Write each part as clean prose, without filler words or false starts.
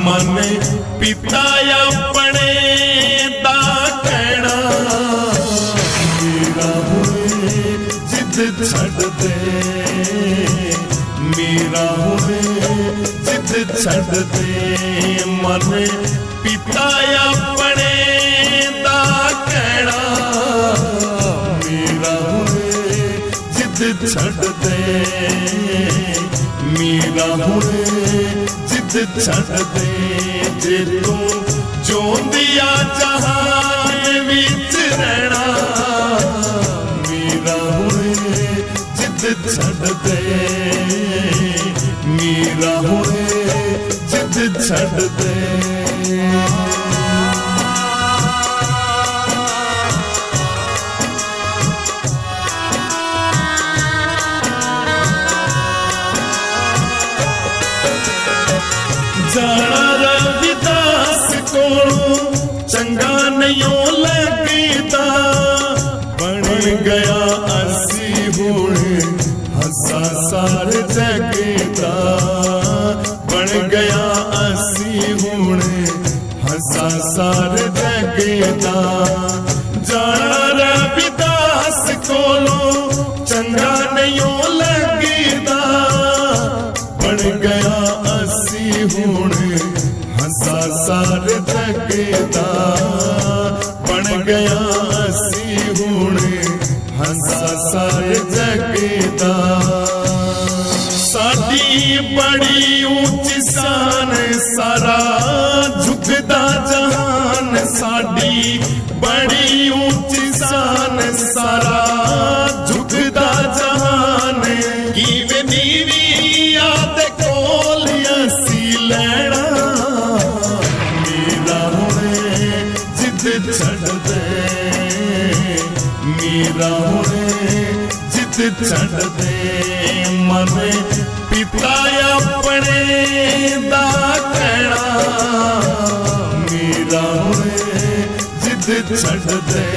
मन पिता अपने दा कहना मेरा हुए जिद छड़ दे मेरा हुए जिद छड़ दे मन पिता अपने दा कहना मेरा हुए जिद छड़ दे मेरा हुए जिद छड़ दे जे तू जोंदिया जहान विच रहना मेरा हुए जिद छड़ दे मेरा हुए जिद छड़ दे जाना रविदास कोलों चंगा नहीं लगता बन गया असी हुणे हंसा सार जगता बन गया असी हुणे हंसा सार जगता जाना रविदास कोलों चंगा नहीं लगता बन गया हुणे हंसा सार जगता बन गया असी हुणे हंसा सार जगता साडी बड़ी ऊंची शान सारा झुकदा जहान साडी बड़ी ऊंची शान सारा झुकदा जहान कीवे नीवी याद कोल लैना मेरा हुणे जिद छड़ दे मेरा हुणे जिद छड़ दे मन पिता अपने दा कहना मेरा हुणे जिद छड़ दे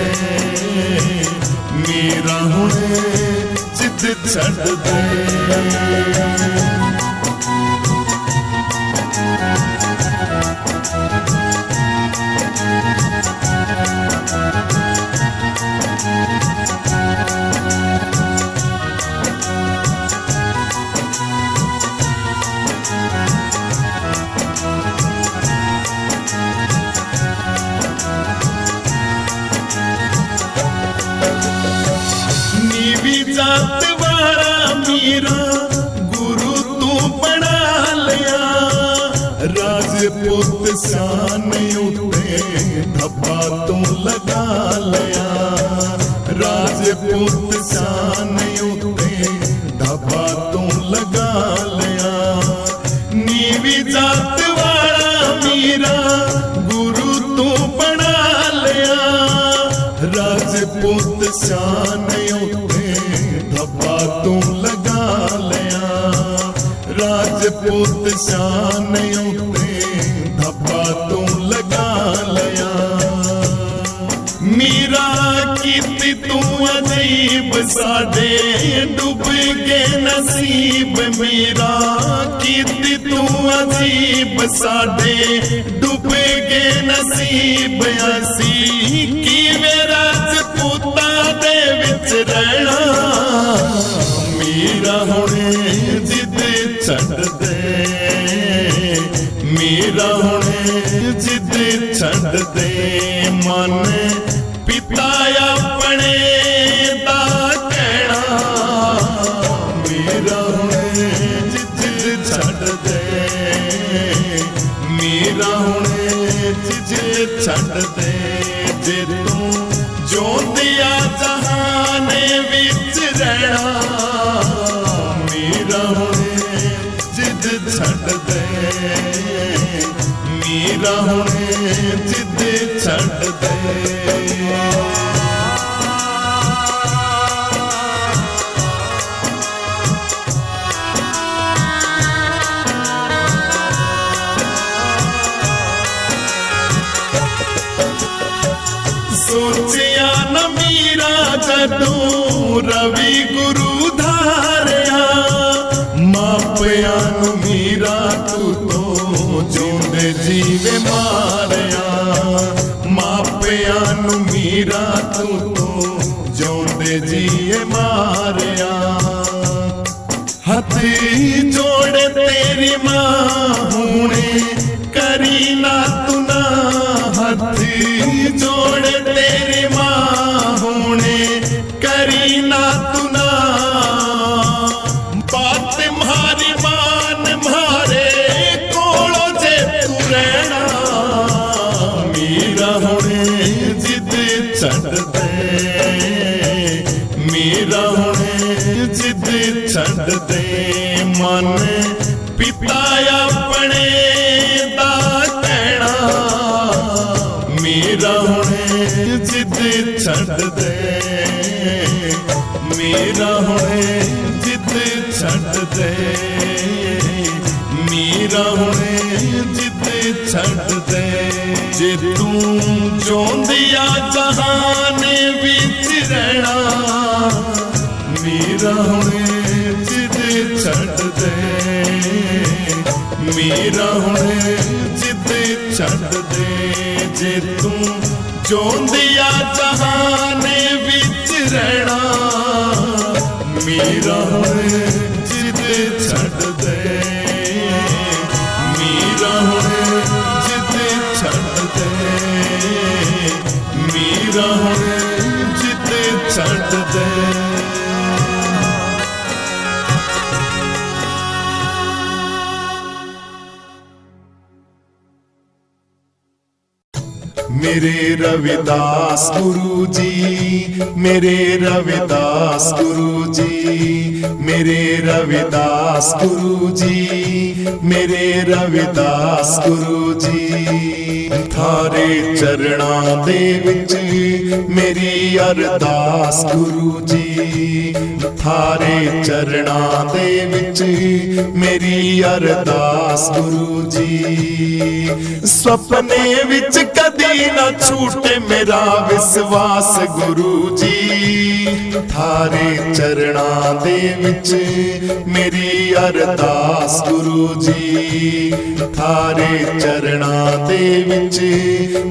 मेरा हुणे जिद छड़ दे जात वाला मीरा गुरु तू बना लिया राजपूत शान उठे धब्बा तू लगा लिया राजपूत शान उठे धब्बा तू लगा लिया नीवी जात वाला मीरा गुरु तू बना लिया राजपूत शान धब्बा तू लगा लिया राजपूत शान धब्बा तू लगा लिया मीरा कीती तू अजीब साडे डूब के नसीब मीरा कीती तू अजीब साडे डूब के नसीब असी किवें राजपूता दे विच रहना मेरा हुणे जिद छड़ दे मेरा हुणे जिद छड़ दे मन पिता अपने दा कहना मेरा हुणे जिद छड़ दे मेरा हुणे जिद छड़ दे जे तू जोंदिया जहान विच रहना मेरा हुणे जिद छड़ दे मेरा हुणे जिद छड़ दे सोचिया न मीरा जदों रवि गुरु धारिया मापिया नु मीरा तू तो ਜਿਉਂਦੇ ਜੀਵੇ ਮਾਰਿਆ, ਮਾਪਿਆਂ ਨੂੰ ਮੀਰਾ ਤੂੰ ਜਿਉਂਦੇ ਜੀਏ ਮਾਰਿਆ। ਹੱਥ ਜੋੜੇ ਤੇਰੀ ਮਾਂ ਹੁਣੇ ਕਰੀ ਨਾ ਤੂੰ ਨਾ, ਹੱਥ ਜੋੜੇ ਤੇਰੀ ਮਾਂ ਹੁਣੇ ਕਰੀ ਨਾ ਤੂੰ ਨਾ। ਬਾਤ ਮਾਰੀ ਮਾਨ ਮਾਰੇ ਕੋਲੋਂ ਜੇ ਤੂੰ ਰਹਿਣਾ, ਮੀਰਾ ਹੁਣੇ ਜਿੱਦ ਛੱਡ ਦੇ, ਮੀਰਾ ਹੁਣੇ ਜਿੱਦ ਛੱਡ ਦੇ। ਮਨ ਪਿਤਾ ਆਪਣੇ ਦਾ ਕਹਿਣਾ, ਮੀਰਾ ਹੁਣੇ ਜਿੱਦ ਛੱਡ ਦੇ, ਮੀਰਾ ਹੁਣੇ ਜਿੱਦ ਛੱਡ ਦੇ, ਮੀਰਾ ਹੁਣੇ ਜਿੱਦ ਛੱਡ ਦੇ। ਜੇ ਤੂੰ ਚਾਹੁੰਦੀਆ ਜਹਾਨ ਵਿੱਚ ਰਹਿਣਾ, ਮੀਰਾ ਹੁਣੇ ਜਿੱਦ ਛੱਡ ਦੇ, ਮੀਰਾ ਹੁਣੇ ਜਿੱਦ ਛੱਡ ਦੇ। ਜੇ ਤੂੰ ਚਾਹੁੰਦੀਆ ਜਹਾਨ ਵਿੱਚ ਰਹਿਣਾ, ਮੀਰਾ ਹੁਣੇ ਜਿੱਦ ਛੱਡ ਦੇ, ਮੀਰਾ ਹੁਣੇ ਜਿੱਦ ਛੱਡ ਦੇ, ਮੀਰਾ ਹੁਣੇ ਜਿੱਦ ਛੱਡ ਦੇ। मेरे रविदास गुरु जी, मेरे रविदास गुरु जी, मेरे रविदास गुरु जी, मेरे रविदास गुरु जी। थारे चरणां दे विच मेरी अरदास गुरु जी, थारे चरणां दे विच मेरी अरदास गुरु जी। सपने विच कदी ना छूटे मेरा विश्वास गुरु जी, थारे चरणां दे विच मेरी अरदास गुरु जी, थारे चरणां दे विच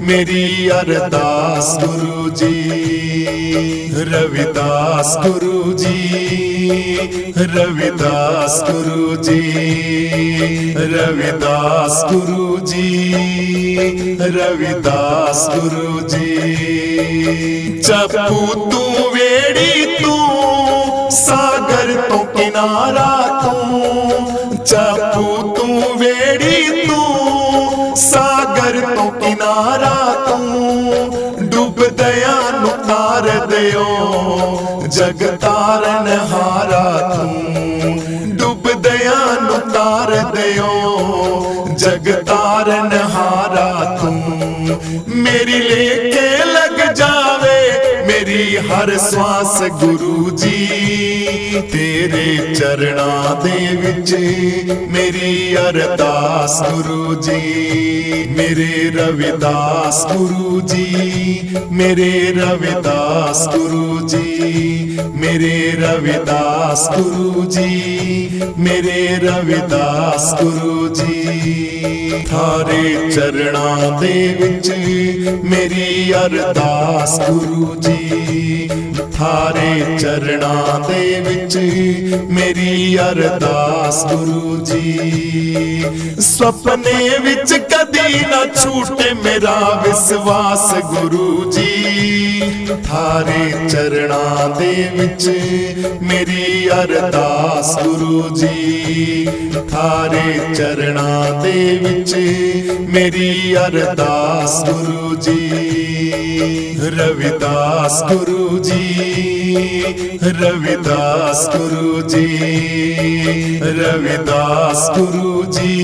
मेरी अरदास गुरु जी। रविदास गुरु जी, रविदास गुरु जी, रविदास गुरु जी, रविदास गुरु जी। चप्पू तू वेड़ी तू सागर तो किनारा तू, चप्पू तू वेड़ी तू सागर तो किनारा तू। डूब दया नु तार दियो जग तारन हारा तू, डूब दया नु तार दियो जग तारन हारा तू। मेरी लेके लग जावे मेरी हर श्वास गुरु जी, तेरे चरणां दे विच मेरी अरदास गुरु जी। मेरे रविदास गुरु जी, मेरे रविदास गुरु जी, मेरे रविदास गुरु जी, मेरे रविदास गुरु जी। थारे चरणां दे विच मेरी अरदास गुरु जी, थारे चरणां दे विच मेरी अरदास गुरु जी। सपने विच कदी ना छूटे मेरा विश्वास गुरु जी, थारे चरणां दे विच मेरी अरदास गुरु जी, थारे चरणां दे विच मेरी अरदास गुरु जी। रविदास गुरु जी, रविदास गुरु जी, रविदास गुरु जी,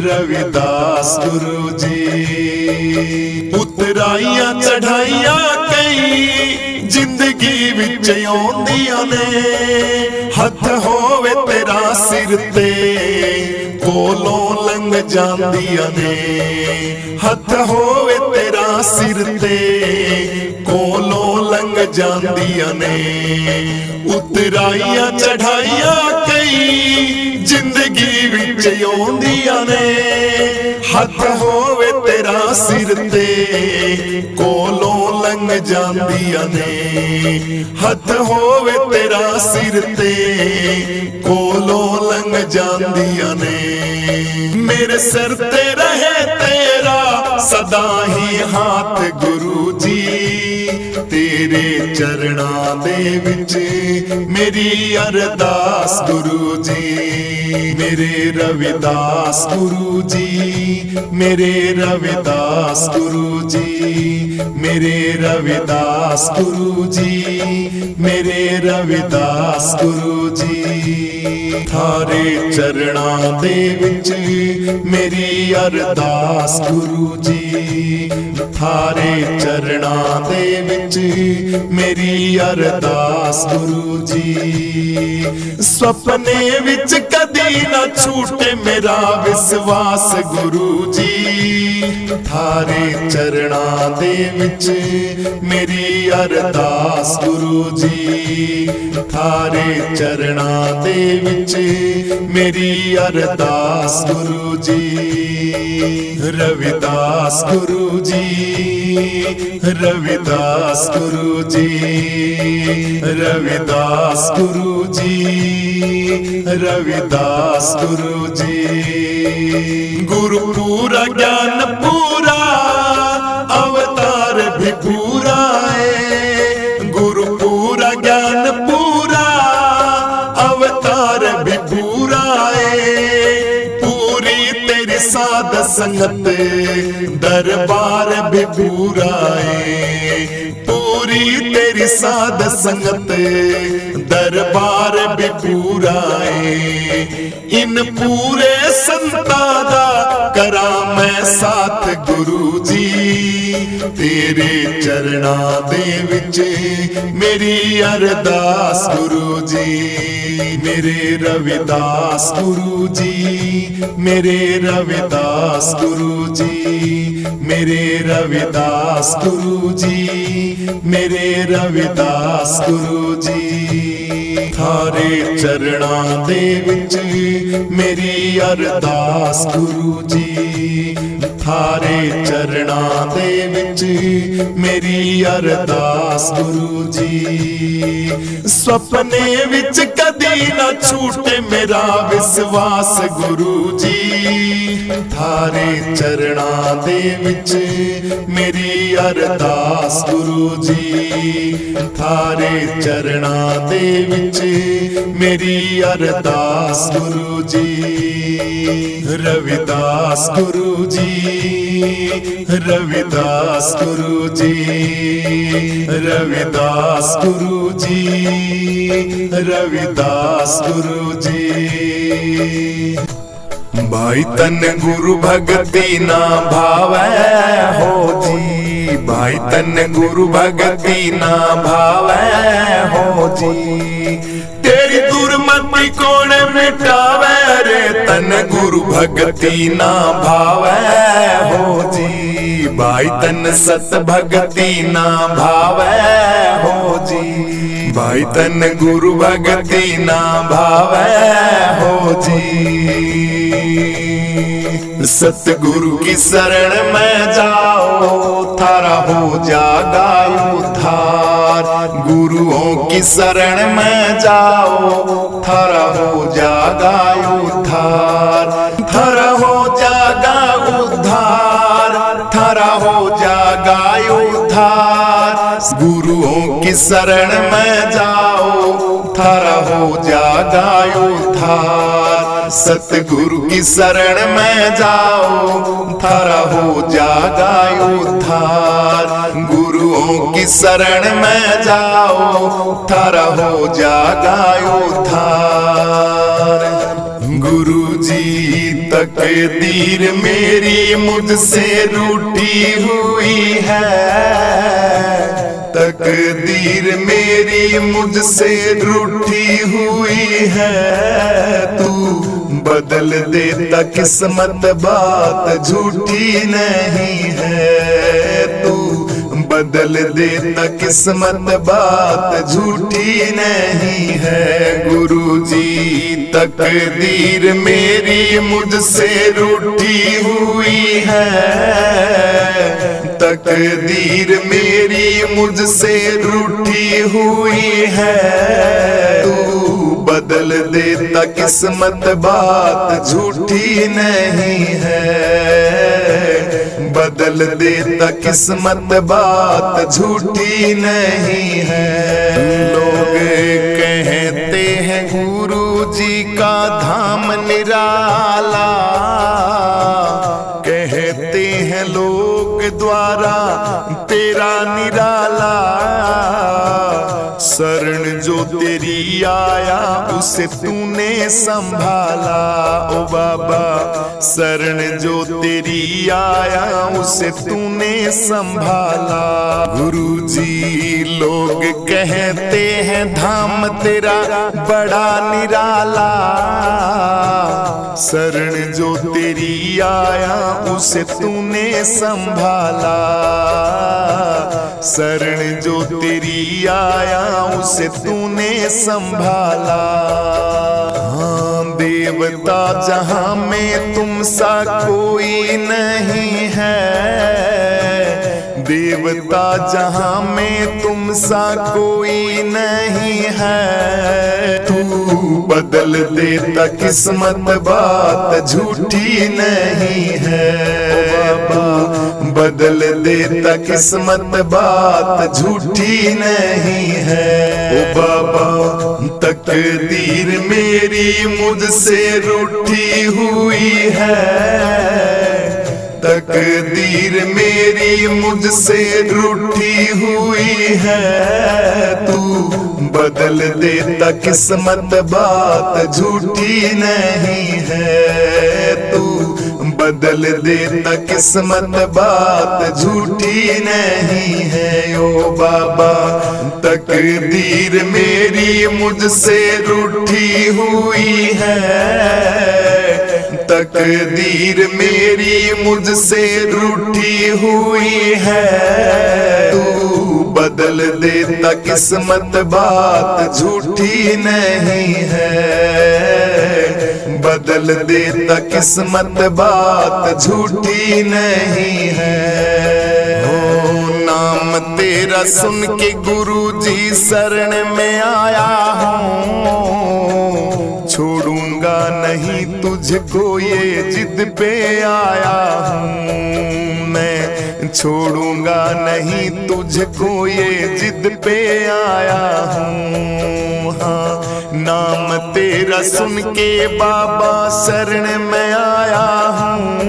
रविदास गुरु जी। उतराइयां चढ़ाइयां कई जिंदगी विच आउंदियां ने, हथ होवे तेरा सिर ते कोलों लंघ जांदियां ने, हथ होवे तेरा सिर ते कोलों लंघ ਜਾਂਦੀਆਂ ਨੇ। ਉਤਰਾਈਆਂ ਚੜਾਈਆਂ ਕਈ ਜ਼ਿੰਦਗੀ ਵਿੱਚ ਆਉਂਦੀਆਂ ਨੇ। ਹੱਥ ਹੋਵੇ ਤੇਰਾ ਸਿਰ ਤੇ ਕੋਲੋਂ ਲੰਘ ਜਾਂਦੀਆਂ ਨੇ। ਹੱਥ ਹੋਵੇ ਤੇਰਾ ਸਿਰ ਤੇ ਕੋਲੋਂ ਲੰਘ ਜਾਂਦੀਆਂ ਨੇ। ਮੇਰੇ ਸਿਰ ਤੇ ਰਹੇ ਤੇਰਾ ਸਦਾ ਹੀ ਹੱਥ ਗੁਰੂ ਜੀ। ਤੇਰੇ ਚਰਨਾਂ ਦੇ ਵਿੱਚ ਮੇਰੀ ਅਰਦਾਸ ਗੁਰੂ ਜੀ। ਮੇਰੇ ਰਵਿਦਾਸ ਗੁਰੂ ਜੀ, ਮੇਰੇ ਰਵਿਦਾਸ ਗੁਰੂ ਜੀ, ਮੇਰੇ ਰਵਿਦਾਸ ਗੁਰੂ ਜੀ, ਮੇਰੇ ਰਵਿਦਾਸ ਗੁਰੂ ਜੀ। ਥਾਰੇ ਚਰਨਾਂ ਦੇ ਵਿੱਚ ਮੇਰੀ ਅਰਦਾਸ ਗੁਰੂ ਜੀ। ਥਾਰੇ ਚਰਨਾਂ ਦੇ ਵਿੱਚ ਮੇਰੀ ਅਰਦਾਸ ਗੁਰੂ ਜੀ। ਸੁਪਨੇ ਵਿੱਚ ਕਦੀ ਨਾ ਛੂਟੇ ਮੇਰਾ ਵਿਸ਼ਵਾਸ ਗੁਰੂ ਜੀ। ਥਾਰੇ ਚਰਨਾਂ ਦੇ ਵਿੱਚ ਮੇਰੀ ਅਰਦਾਸ ਗੁਰੂ ਜੀ। ਥਾਰੇ ਚਰਨਾਂ ਦੇ ਵਿੱਚ ਮੇਰੀ ਅਰਦਾਸ ਗੁਰੂ ਜੀ। ਰਵਿਦਾਸ ਗੁਰੂ ਜੀ, ਰਵਿਦਾਸ ਗੁਰੂ ਜੀ, ਰਵਿਦਾਸ ਗੁਰੂ ਜੀ, ਰਵਿਦਾਸ ਗੁਰੂ ਜੀ। ਗੁਰੂ ਪੂਰਾ ਗਿਆਨ ਪੂਰਾ ਅਵਤਾਰ ਵੀ ਪੂਰਾ ਏ। ਗੁਰੂ ਪੂਰਾ ਗਿਆਨ ਪੂਰਾ ਅਵਤਾਰ ਵੀ ਪੂਰਾ ਏ। ਪੂਰੀ ਤੇਰੀ ਸਾਧ ਸੰਗਤ ਦਰਬਾਰ ਵੀ ਪੂਰਾ ਏ। ਪੂਰੀ ਤੇਰੀ ਸਾਧ ਸੰਗਤ दरबार भी पूरा है। इन पूरे संता दा करा मैं साथ गुरु जी। तेरे चरणा दे विच मेरी अरदास गुरु जी। मेरे रविदास गुरु जी, मेरे रविदास गुरु जी, मेरे रविदास गुरु जी, मेरे रविदास गुरु जी। थारे चरणा दे विच मेरी अरदास गुरु जी। थारे चरणा दे विच मेरी अरदास गुरु जी। सपने विच कदी ना छूटे मेरा विश्वास गुरु जी। थारे चरणा दे विच मेरी अरदास गुरु जी। थारे चरणा दे विच मेरी अरदास गुरु जी। रविदास गुरु जी, रविदास गुरु जी, रविदास गुरु जी, रविदास गुरु जी। भाई तन गुरु भगति ना भावै हो जी। भाई तन गुरु भगति ना भावै हो जी। तेरी दुर्मति कौन मिटावै रे तन गुरु भगति ना भावै हो जी। भाई तन सत भगति ना भावै हो जी। भाई तन गुरु भगति ना भावै हो जी। सतगुरु की शरण में जाओ थारा हो जागा उद्धार। गुरुओं की शरण में जाओ थारा हो जागा उद्धार। थारा हो जागा उद्धार, थारा हो जागा उद्धार। गुरुओं की शरण में जाओ थारा हो जागा उद्धार। सतगुरु की शरण में जाओ थारा हो जागा उद्धार। गुरुओं की शरण में जाओ थारा हो जागा उद्धार। गुरु जी तकदीर मेरी मुझसे रूठी हुई है। तकदीर मेरी मुझसे रूठी हुई है। तू बदल देता किस्मत बात झूठी नहीं है। तू बदल देता किस्मत बात झूठी नहीं है। गुरुजी तकदीर मेरी मुझसे रूठी हुई है, तकदीर मेरी मुझसे रूठी हुई है। तू बदल देता किस्मत बात झूठी नहीं है, बदल देता किस्मत बात झूठी नहीं है। लोग कहते हैं गुरु जी का धाम निराला, कहते हैं लोग द्वारा तेरा निराला। शरण जो तेरी आया उसे तूने संभाला ओ बाबा, शरण जो तेरी आया उसे तूने संभाला। गुरुजी लोग कहते हैं धाम तेरा बड़ा निराला, शरण जो तेरी आया उसे तूने संभाला, शरण जो तेरी आया उसे तूने संभाला। हाँ देवता जहां में तुम सा कोई नहीं है, देवता जहां में तुम सा कोई नहीं है। तू बदल देता किस्मत बात झूठी नहीं है, बदल देता किस्मत बात झूठी नहीं है। ओ बाबा तकदीर मेरी मुझसे रूठी हुई है, तकदीर मेरी मुझसे रूठी हुई है। तू बदल देता किस्मत बात झूठी नहीं है, तू बदल देता किस्मत बात झूठी नहीं है। ओ बाबा तकदीर मेरी मुझसे रूठी हुई है, तकदीर मेरी मुझसे रूठी हुई है। तू बदल देता किस्मत बात झूठी नहीं है, बदल देता किस्मत बात झूठी नहीं है। ओ नाम तेरा सुन के गुरुजी शरण में आया हूँ, छोड़ूंगा नहीं तुझको ये जिद पे आया हूँ मैं, छोड़ूंगा नहीं तुझको ये जिद पे आया हूँ। हाँ नाम तेरा सुन के बाबा शरण में आया हूँ,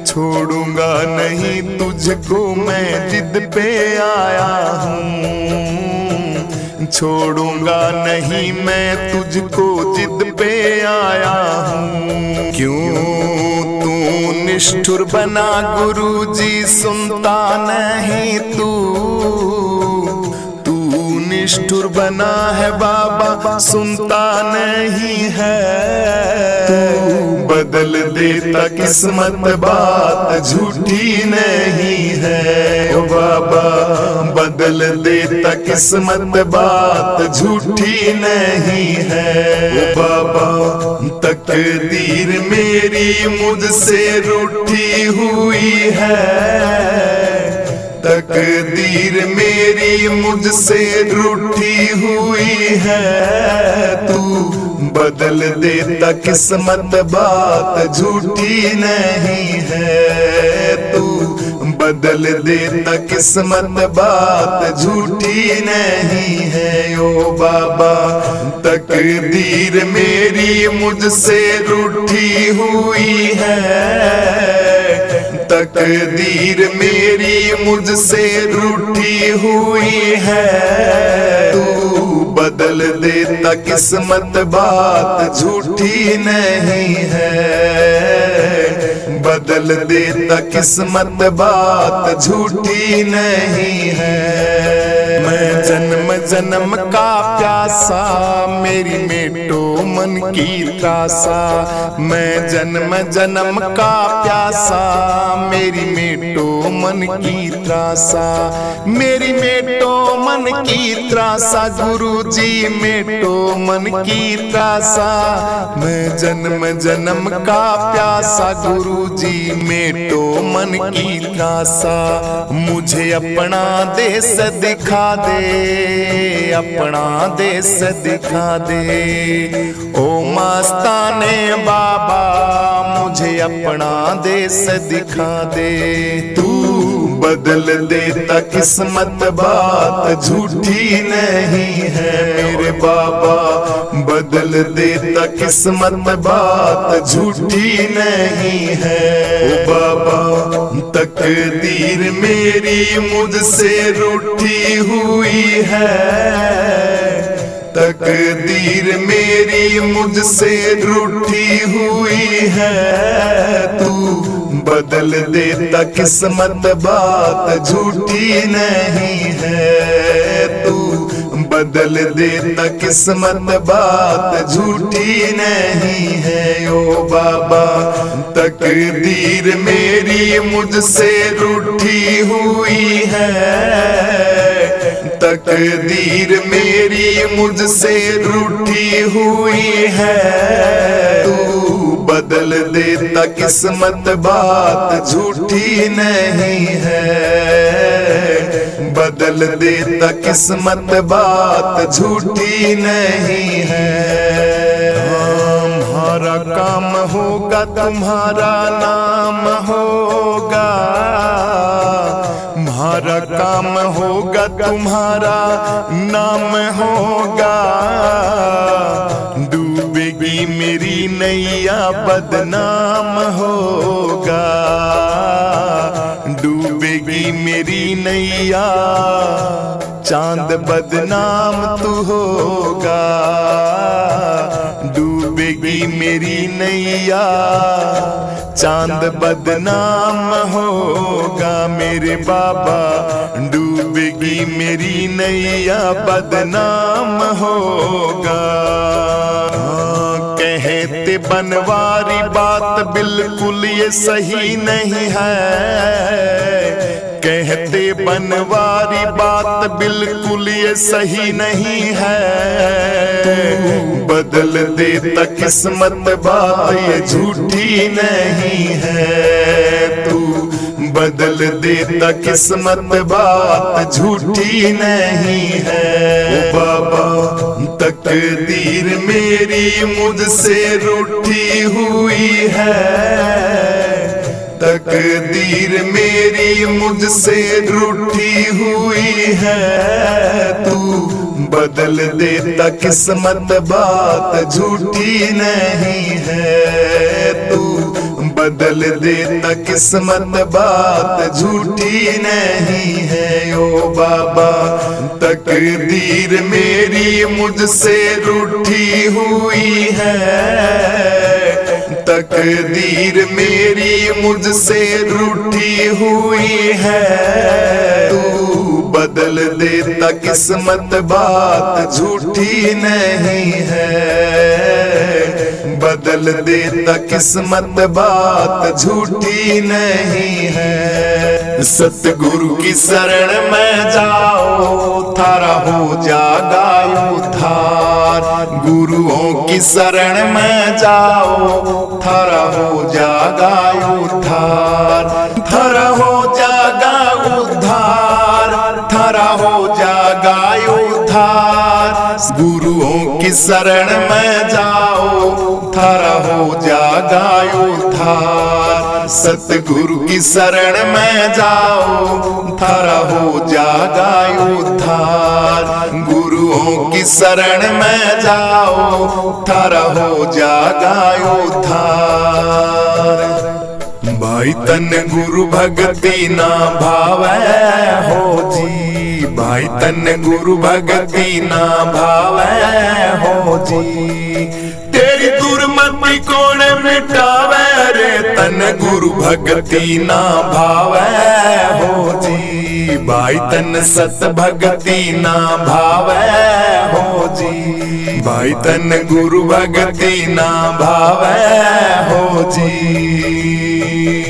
छोड़ूंगा नहीं तुझको मैं जिद पे आया हूँ, छोड़ूंगा नहीं मैं तुझको जिद पे आया हूँ। क्यों तू निष्ठुर बना गुरुजी सुनता नहीं तू, तू निष्ठुर बना है बाबा सुनता नहीं है। तू बदल देता किस्मत बात झूठी नहीं है, ओ बाबा बदल देता किस्मत बात झूठी नहीं है। ओ बाबा तकदीर मेरी मुझसे रूठी हुई है, तकदीर मेरी मुझसे रूठी हुई है। तू बदल देता किस्मत बात झूठी नहीं है, तू बदल देता किस्मत बात झूठी नहीं है। ओ बाबा तकदीर मेरी मुझसे रूठी हुई है, तकदीर मेरी मुझसे रूठी हुई है। तू बदल देता किस्मत बात झूठी नहीं है, बदल देता किस्मत बात झूठी नहीं है। मैं जन्म जन्म का प्यासा, मेरी मेटो मन की त्रासा। मैं जन्म जन्म का प्यासा, मेरी मेटो मन की त्रासा। मेरी मेटो मन की त्रासा, गुरुजी मेटो मन की त्रासा। मैं जन्म जन्म का प्यासा, गुरुजी मेटो मन की त्रासा। मुझे अपना देश दिखा दे, अपना देश दिखा दे। ओ मस्ताने बाबा, मुझे अपना देश दिखा दे। तू बदल देता किस्मत, बात झूठी नहीं है मेरे बाबा। बदल देता किस्मत, बात झूठी नहीं है ओ बाबा। तकदीर मेरी मुझसे रूठी हुई है, तकदीर मेरी मुझसे रूठी हुई है। तू बदल देता किस्मत, बात झूठी नहीं है। तू बदल देता किस्मत, बात झूठी नहीं है ओ बाबा। तकदीर मेरी मुझसे रूठी हुई है, तकदीर मेरी मुझसे रूठी हुई है। तू बदल देता किस्मत, बात झूठी नहीं है। बदल देता किस्मत, बात झूठी नहीं है। हमारा काम होगा, तुम्हारा नाम होगा। हमारा काम होगा, तुम्हारा नाम होगा। डूबेगी मेरी नैया, बदनाम होगा। डूबेगी मेरी नैया, चांद बदनाम तू होगा। डूबेगी मेरी नैया, चांद बदनाम होगा मेरे बाबा। डूबेगी मेरी नैया, बदनाम होगा। कहते बनवारी बात बिल्कुल ये सही नहीं है। कहते बनवारी बात बिल्कुल ये सही नहीं है। बदल देता किस्मत, बात ये झूठी नहीं है। तू बदल देता किस्मत, बात झूठी नहीं है ओ बाबा। तकदीर मेरी मुझसे रूठी हुई है, तकदीर मेरी मुझसे रूठी हुई है। तू बदल देता किस्मत, बात झूठी नहीं है। तू बदल देता किस्मत, बात झूठी नहीं है ओ बाबा। तकदीर मेरी मुझसे रूठी हुई है, तकदीर मेरी मुझसे रूठी हुई है। तू बदल देता किस्मत, बात झूठी नहीं है। बदल देता किस्मत, बात झूठी नहीं है। सतगुरु की शरण में जाओ, थारा हो जागा उद्धार। गुरुओं की शरण में जाओ, थारा हो जागा उद्धार। थारा हो जागा उद्धार, थारा हो जागा उद्धार। गुरुओं की शरण में जाओ, थारा हो जागा उद्धार। सतगुरु की शरण में जाओ, थारा हो जागा उद्धार। गुरुओं की शरण में जाओ, थारा हो जागा उद्धार। भाई तन गुरु भगति ना भावै हो जी, भाई तन गुरु भगति ना भावै हो जी। तेरी दुर्मति कौन मिटावे रे, तन गुरु भगति ना भावै हो जी। भाई तन सत भगति ना भावै हो जी, भाई तन गुरु भगति ना भावै हो जी।